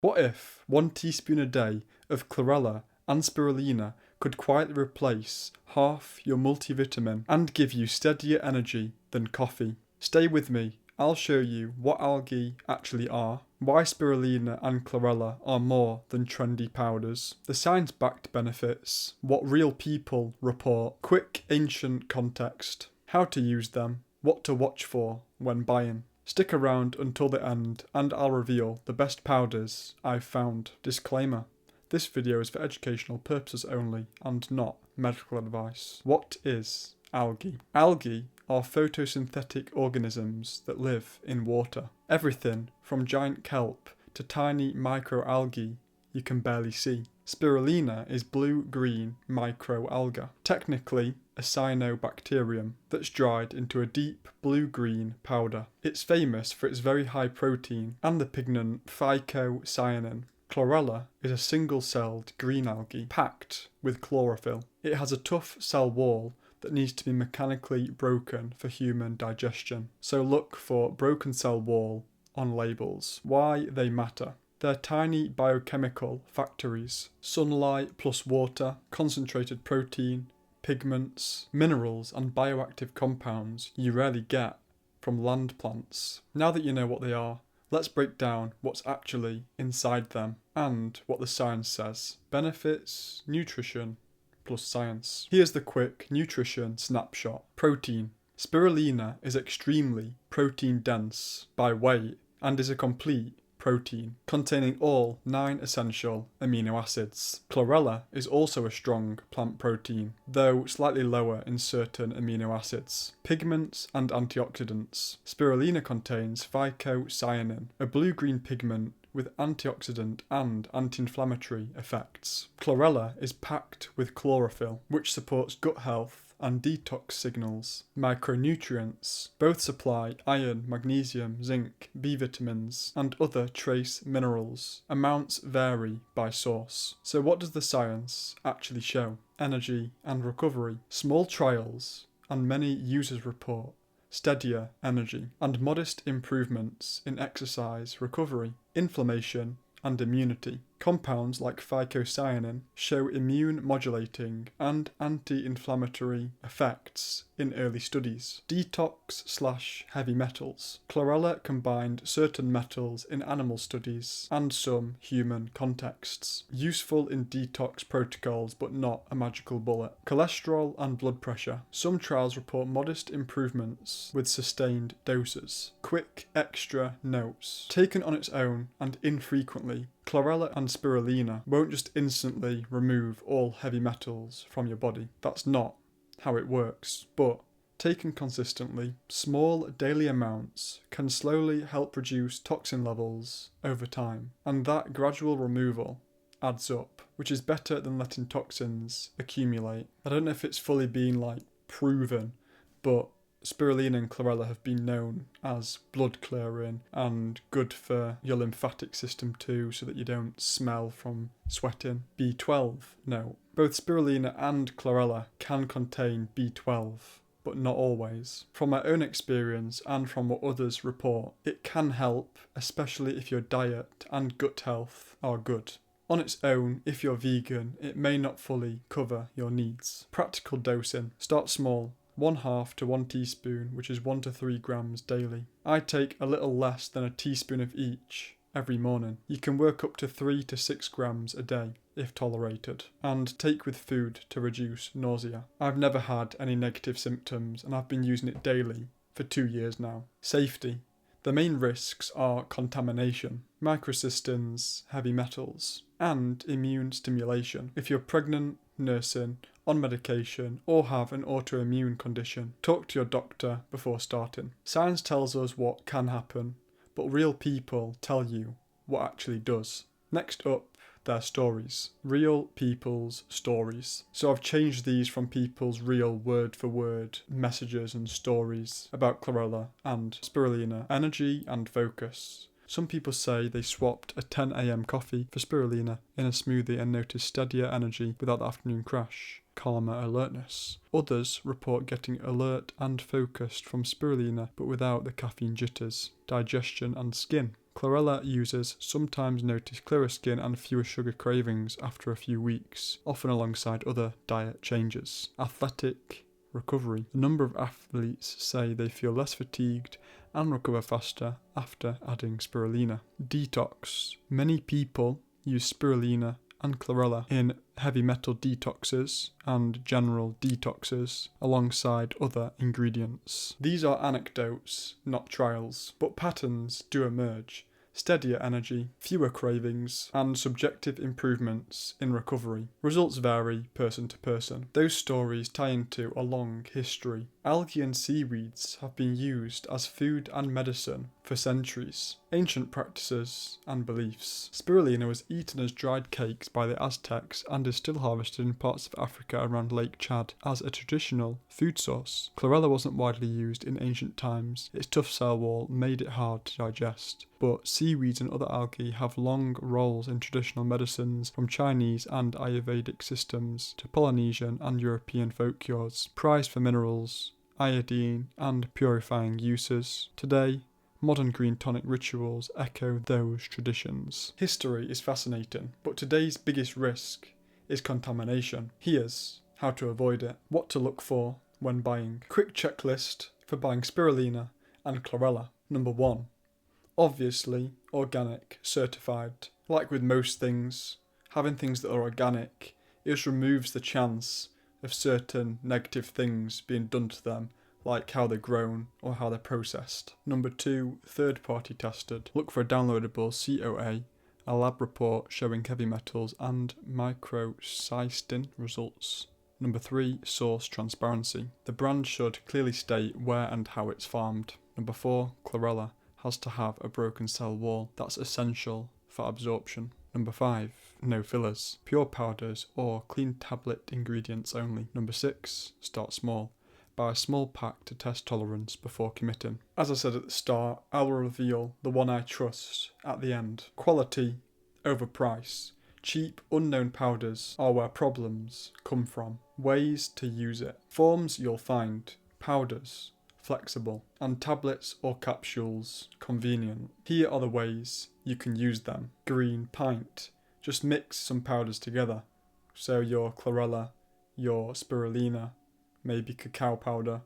What if 1 teaspoon a day of chlorella and spirulina could quietly replace half your multivitamin and give you steadier energy than coffee? Stay with me, I'll show you what algae actually are, why spirulina and chlorella are more than trendy powders, the science-backed benefits, what real people report, quick ancient context, how to use them, what to watch for when buying. Stick around until the end and I'll reveal the best powders I've found. Disclaimer: this video is for educational purposes only and not medical advice. What is algae? Algae are photosynthetic organisms that live in water. Everything from giant kelp to tiny microalgae you can barely see. Spirulina is blue-green microalga, technically a cyanobacterium that's dried into a deep blue-green powder. It's famous for its very high protein and the pigment phycocyanin. Chlorella is a single-celled green algae packed with chlorophyll. It has a tough cell wall that needs to be mechanically broken for human digestion. So look for broken cell wall on labels. Why they matter. They're tiny biochemical factories. Sunlight plus water, concentrated protein, pigments, minerals and bioactive compounds you rarely get from land plants. Now that you know what they are, let's break down what's actually inside them and what the science says. Benefits, nutrition, plus science. Here's the quick nutrition snapshot. Protein. Spirulina is extremely protein dense by weight and is a complete protein, containing all 9 essential amino acids. Chlorella is also a strong plant protein, though slightly lower in certain amino acids. Pigments and antioxidants. Spirulina contains phycocyanin, a blue-green pigment with antioxidant and anti-inflammatory effects. Chlorella is packed with chlorophyll, which supports gut health and detox signals. Micronutrients. Both supply iron, magnesium, zinc, B vitamins, and other trace minerals. Amounts vary by source. So what does the science actually show? Energy and recovery. Small trials and many users report steadier energy and modest improvements in exercise recovery, inflammation, and immunity. Compounds like phycocyanin show immune modulating and anti-inflammatory effects in early studies. Detox/heavy metals. Chlorella combined certain metals in animal studies and some human contexts. Useful in detox protocols but not a magical bullet. Cholesterol and blood pressure. Some trials report modest improvements with sustained doses. Quick extra notes. Taken on its own and infrequently, chlorella and spirulina won't just instantly remove all heavy metals from your body. That's not how it works. But taken consistently, small daily amounts can slowly help reduce toxin levels over time. And that gradual removal adds up, which is better than letting toxins accumulate. I don't know if it's fully been proven, but spirulina and chlorella have been known as blood clearing and good for your lymphatic system too, so that you don't smell from sweating. B12 note. Both spirulina and chlorella can contain B12, but not always. From my own experience and from what others report, it can help, especially if your diet and gut health are good. On its own, if you're vegan, it may not fully cover your needs. Practical dosing. Start small. 1/2 to 1 teaspoon, which is 1 to 3 grams daily. I take a little less than a teaspoon of each every morning. You can work up to 3 to 6 grams a day if tolerated, and take with food to reduce nausea. I've never had any negative symptoms and I've been using it daily for 2 years now. Safety. The main risks are contamination, microcystins, heavy metals, and immune stimulation. If you're pregnant, nursing, on medication, or have an autoimmune condition, talk to your doctor before starting. Science tells us what can happen, but real people tell you what actually does. Next up, their stories. Real people's stories. So I've changed these from people's real word-for-word messages and stories about chlorella and spirulina. Energy and focus. Some people say they swapped a 10 AM coffee for spirulina in a smoothie and noticed steadier energy without the afternoon crash, calmer alertness. Others report getting alert and focused from spirulina but without the caffeine jitters, digestion and skin. Chlorella users sometimes notice clearer skin and fewer sugar cravings after a few weeks, often alongside other diet changes. Athletic recovery. A number of athletes say they feel less fatigued and recover faster after adding spirulina. Detox. Many people use spirulina and chlorella in heavy metal detoxes and general detoxes alongside other ingredients. These are anecdotes, not trials, but patterns do emerge. Steadier energy, fewer cravings, and subjective improvements in recovery. Results vary person to person. Those stories tie into a long history. Algae and seaweeds have been used as food and medicine for centuries. Ancient practices and beliefs. Spirulina was eaten as dried cakes by the Aztecs and is still harvested in parts of Africa around Lake Chad as a traditional food source. Chlorella wasn't widely used in ancient times. Its tough cell wall made it hard to digest. But seaweeds and other algae have long roles in traditional medicines, from Chinese and Ayurvedic systems to Polynesian and European folk cures, prized for minerals, iodine and purifying uses. Today, modern green tonic rituals echo those traditions. History is fascinating, but today's biggest risk is contamination. Here's how to avoid it. What to look for when buying. Quick checklist for buying spirulina and chlorella. Number 1. Obviously, organic, certified. Like with most things, having things that are organic, it just removes the chance of certain negative things being done to them, like how they're grown or how they're processed. Number 2, third-party tested. Look for a downloadable COA, a lab report showing heavy metals and micronutrients results. Number 3, source transparency. The brand should clearly state where and how it's farmed. Number 4, chlorella has to have a broken cell wall. That's essential for absorption. Number 5, no fillers, pure powders or clean tablet ingredients only. Number 6, start small. Buy a small pack to test tolerance before committing. As I said at the start, I'll reveal the one I trust at the end. Quality over price. Cheap, unknown powders are where problems come from. Ways to use it. Forms you'll find. Powders, flexible, and tablets or capsules, convenient. Here are the ways you can use them. Green pint. Just mix some powders together. So your chlorella, your spirulina, maybe cacao powder.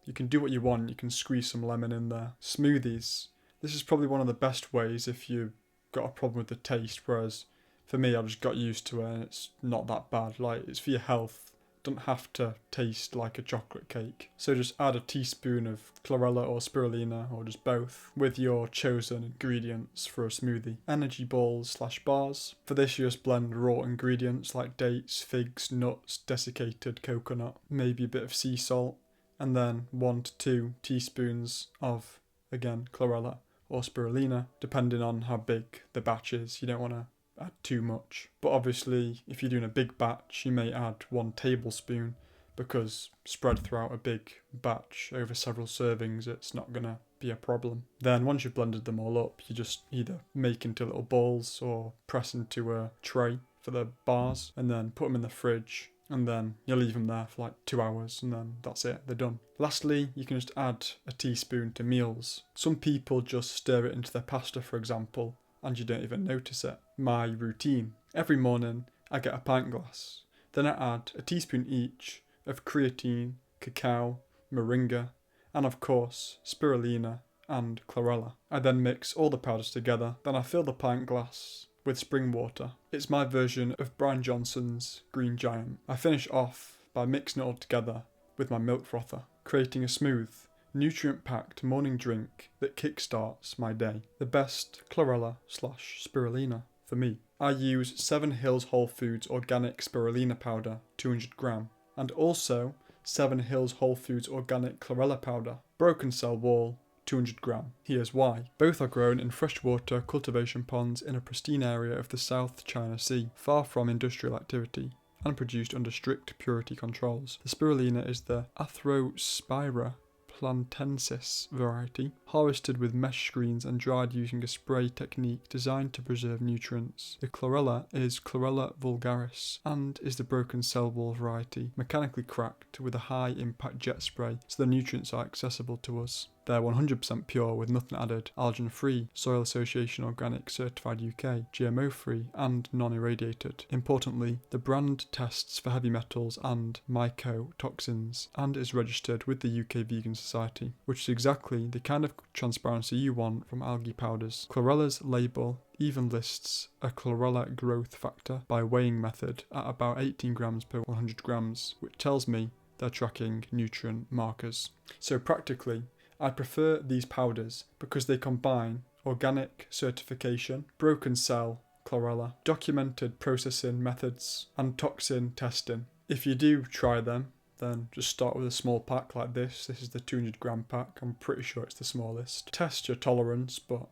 You can do what you want. You can squeeze some lemon in there. Smoothies. This is probably one of the best ways if you've got a problem with the taste, whereas for me, I just got used to it and it's not that bad. Like, it's for your health. Don't have to taste like a chocolate cake. So just add a teaspoon of chlorella or spirulina, or just both, with your chosen ingredients for a smoothie. Energy balls / bars. For this, you just blend raw ingredients like dates, figs, nuts, desiccated coconut, maybe a bit of sea salt, and then 1 to 2 teaspoons of, again, chlorella or spirulina, depending on how big the batch is. You don't want to add too much, but obviously if you're doing a big batch you may add 1 tablespoon, because spread throughout a big batch over several servings it's not gonna be a problem. Then once you've blended them all up, you just either make into little balls or press into a tray for the bars and then put them in the fridge, and then you leave them there for like 2 hours and then that's it, they're done. Lastly, you can just add a teaspoon to meals. Some people just stir it into their pasta, for example, and you don't even notice it. My routine. Every morning I get a pint glass. Then I add a teaspoon each of creatine, cacao, moringa, and of course spirulina and chlorella. I then mix all the powders together. Then I fill the pint glass with spring water. It's my version of Brian Johnson's Green Giant. I finish off by mixing it all together with my milk frother, creating a smooth, nutrient-packed morning drink that kickstarts my day. The best chlorella / spirulina for me. I use 7 Hills Whole Foods Organic Spirulina Powder, 200 gram, and also 7 Hills Whole Foods Organic Chlorella Powder, broken cell wall, 200 gram. Here's why. Both are grown in freshwater cultivation ponds in a pristine area of the South China Sea, far from industrial activity, and produced under strict purity controls. The spirulina is the Athrospira plantensis variety, harvested with mesh screens and dried using a spray technique designed to preserve nutrients. The chlorella is Chlorella vulgaris and is the broken cell wall variety, mechanically cracked with a high impact jet spray so the nutrients are accessible to us. They're 100% pure with nothing added, allergen-free, Soil Association Organic Certified UK, GMO-free and non-irradiated. Importantly, the brand tests for heavy metals and mycotoxins and is registered with the UK Vegan Society, which is exactly the kind of transparency you want from algae powders. Chlorella's label even lists a chlorella growth factor by weighing method at about 18 grams per 100 grams, which tells me they're tracking nutrient markers. So practically, I prefer these powders because they combine organic certification, broken cell chlorella, documented processing methods, and toxin testing. If you do try them, then just start with a small pack like this. This is the 200 gram pack. I'm pretty sure it's the smallest. Test your tolerance, but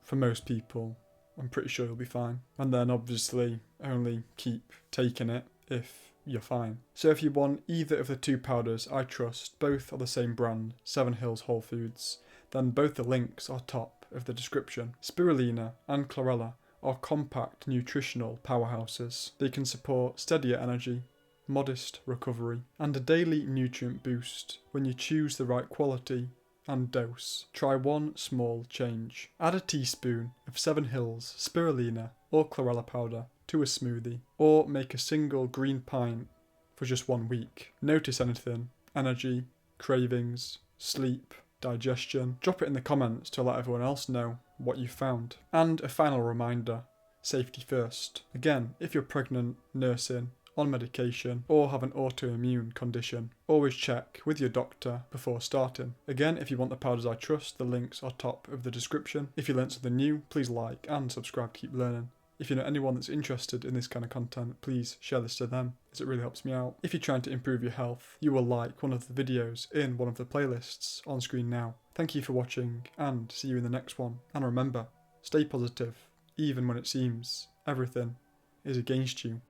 for most people, I'm pretty sure you'll be fine. And then obviously only keep taking it if you're fine. So if you want either of the two powders I trust, both are the same brand, 7 Hills Whole Foods, then both the links are top of the description. Spirulina and Chlorella are compact nutritional powerhouses. They can support steadier energy, modest recovery, and a daily nutrient boost when you choose the right quality and dose. Try one small change. Add a teaspoon of 7 Hills Spirulina or Chlorella powder to a smoothie, or make a single green pint for just 1 week. Notice anything: energy, cravings, sleep, digestion? Drop it in the comments to let everyone else know what you found. And a final reminder, safety first. Again, if you're pregnant, nursing, on medication, or have an autoimmune condition, always check with your doctor before starting. Again, if you want the powders I trust, the links are top of the description. If you learned something new, please like and subscribe to keep learning. If you know anyone that's interested in this kind of content, please share this to them, as it really helps me out. If you're trying to improve your health, you will like one of the videos in one of the playlists on screen now. Thank you for watching, and see you in the next one. And remember, stay positive, even when it seems everything is against you.